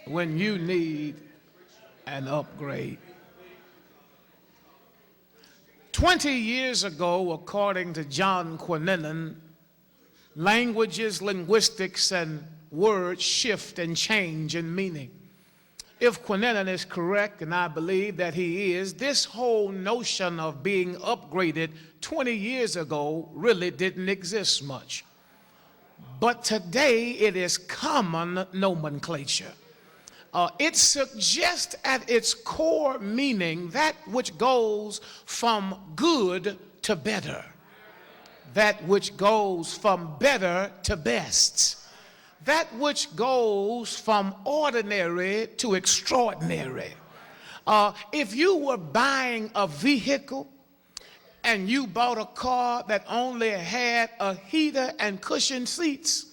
when you need an upgrade. 20 years ago, according to John Adolph, languages, linguistics, and words shift and change in meaning. If Adolph is correct, and I believe that he is, this whole notion of being upgraded 20 years ago really didn't exist much. But today it is common nomenclature. It suggests at its core meaning that which goes from good to better, that which goes from better to best, that which goes from ordinary to extraordinary. If you were buying a vehicle and you bought a car that only had a heater and cushioned seats,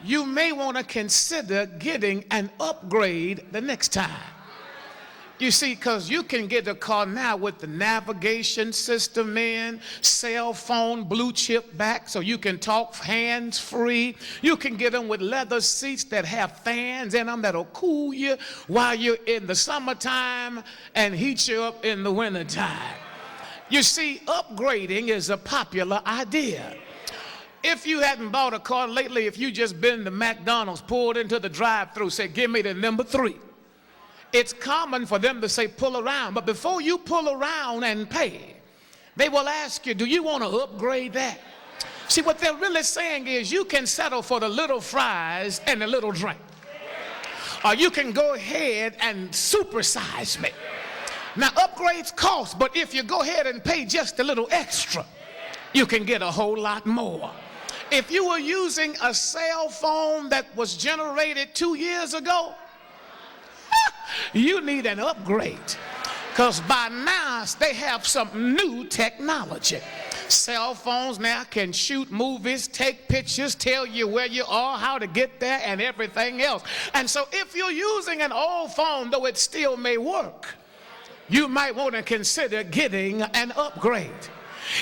you may want to consider getting an upgrade the next time. You see, because you can get a car now with the navigation system in, cell phone, blue chip back, so you can talk hands-free. You can get them with leather seats that have fans in them that'll cool you while you're in the summertime and heat you up in the wintertime. You see, upgrading is a popular idea. If you hadn't bought a car lately, if you just been to McDonald's, pulled into the drive-thru, said, give me the number 3. It's common for them to say, pull around. But before you pull around and pay, they will ask you, do you want to upgrade that? See, what they're really saying is you can settle for the little fries and the little drink. Or you can go ahead and supersize me. Now, upgrades cost, but if you go ahead and pay just a little extra, you can get a whole lot more. If you were using a cell phone that was generated 2 years ago, you need an upgrade, because by now they have some new technology. Cell phones now can shoot movies, take pictures, tell you where you are, how to get there, and everything else. And so if you're using an old phone, though it still may work, you might want to consider getting an upgrade.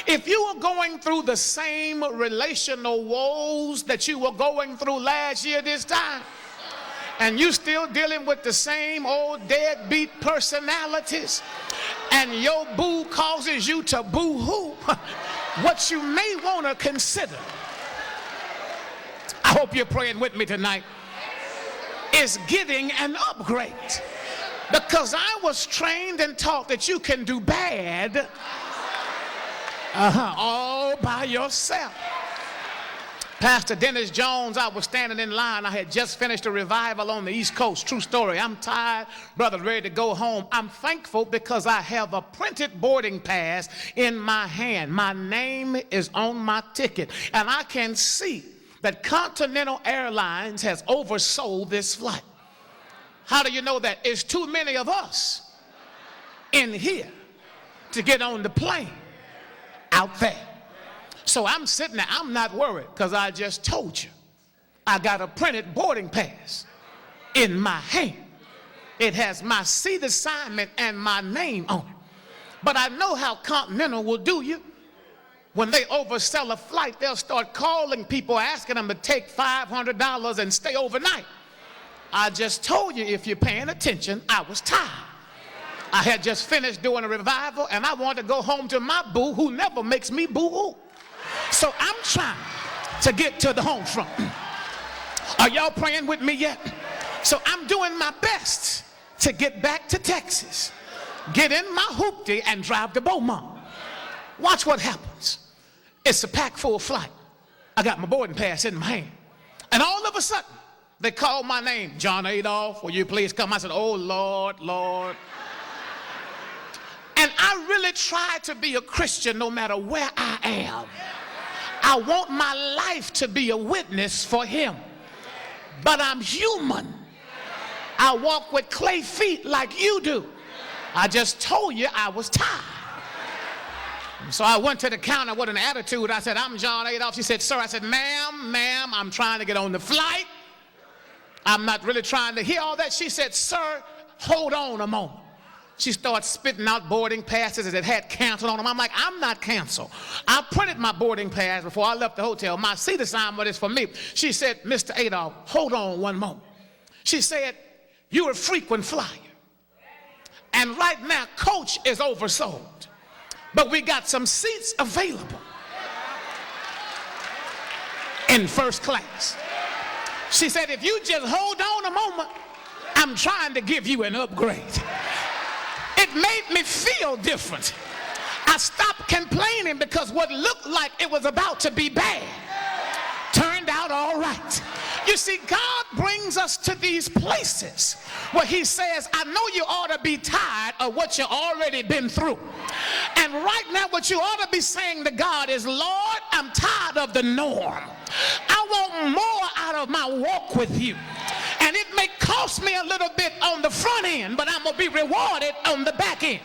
If you were going through the same relational woes that you were going through last year this time, and you still dealing with the same old deadbeat personalities, and your boo causes you to boo-hoo, what you may want to consider, I hope you're praying with me tonight, is getting an upgrade. Because I was trained and taught that you can do bad all by yourself. Pastor Dennis Jones, I was standing in line. I had just finished a revival on the East Coast. True story. I'm tired, brother, ready to go home. I'm thankful because I have a printed boarding pass in my hand. My name is on my ticket. And I can see that Continental Airlines has oversold this flight. How do you know that? It's too many of us in here to get on the plane out there. So I'm sitting there, I'm not worried, because I just told you I got a printed boarding pass in my hand. It has my seat assignment and my name on it. But I know how Continental will do you. When they oversell a flight, they'll start calling people, asking them to take $500 and stay overnight. I just told you, if you're paying attention, I was tired. I had just finished doing a revival, and I wanted to go home to my boo, who never makes me boo-hoo. So I'm trying to get to the home front. Are y'all praying with me yet? So I'm doing my best to get back to Texas, get in my hoopty, and drive to Beaumont. Watch what happens. It's a packed full flight. I got my boarding pass in my hand. And all of a sudden, they called my name. John Adolph, will you please come? I said, oh, Lord, Lord. And I really try to be a Christian no matter where I am. I want my life to be a witness for him. But I'm human. I walk with clay feet like you do. I just told you I was tired. So I went to the counter with an attitude. I said, I'm John Adolph. She said, sir. I said, ma'am, I'm trying to get on the flight. I'm not really trying to hear all that. She said, sir, hold on a moment. She started spitting out boarding passes that had canceled on them. I'm like, I'm not canceled. I printed my boarding pass before I left the hotel. My seat assignment is for me. She said, Mr. Adolph, hold on one moment. She said, You're a frequent flyer. And right now, coach is oversold. But we got some seats available in first class. She said, if you just hold on a moment, I'm trying to give you an upgrade. It made me feel different. I stopped complaining because what looked like it was about to be bad turned out all right. You see, God brings us to these places where he says, I know you ought to be tired of what you've already been through. And right now what you ought to be saying to God is, Lord, I'm tired of the norm. I want more out of my walk with you. And it may cost me a little bit on the front end, but I'm going to be rewarded on the back end.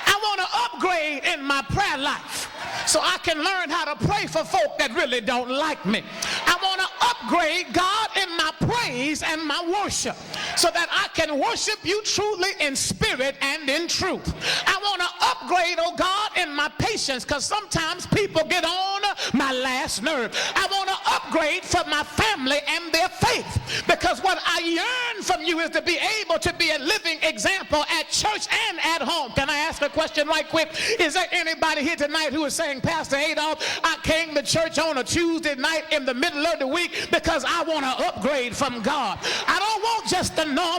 I want to upgrade in my prayer life so I can learn how to pray for folk that really don't like me. I want to upgrade, God, in my praise and my worship so that I can worship you truly in spirit and in truth. I want to upgrade, oh God, in my patience, because sometimes people get on my last nerve. I want to upgrade for my family and their faith, because what I yearn from you is to be able to be a living example at church and at home. Can I ask a question right quick? Is there anybody here tonight who is saying, Pastor Adolph, I came to church on a Tuesday night in the middle of the week because I want to upgrade from God. I don't want just the normal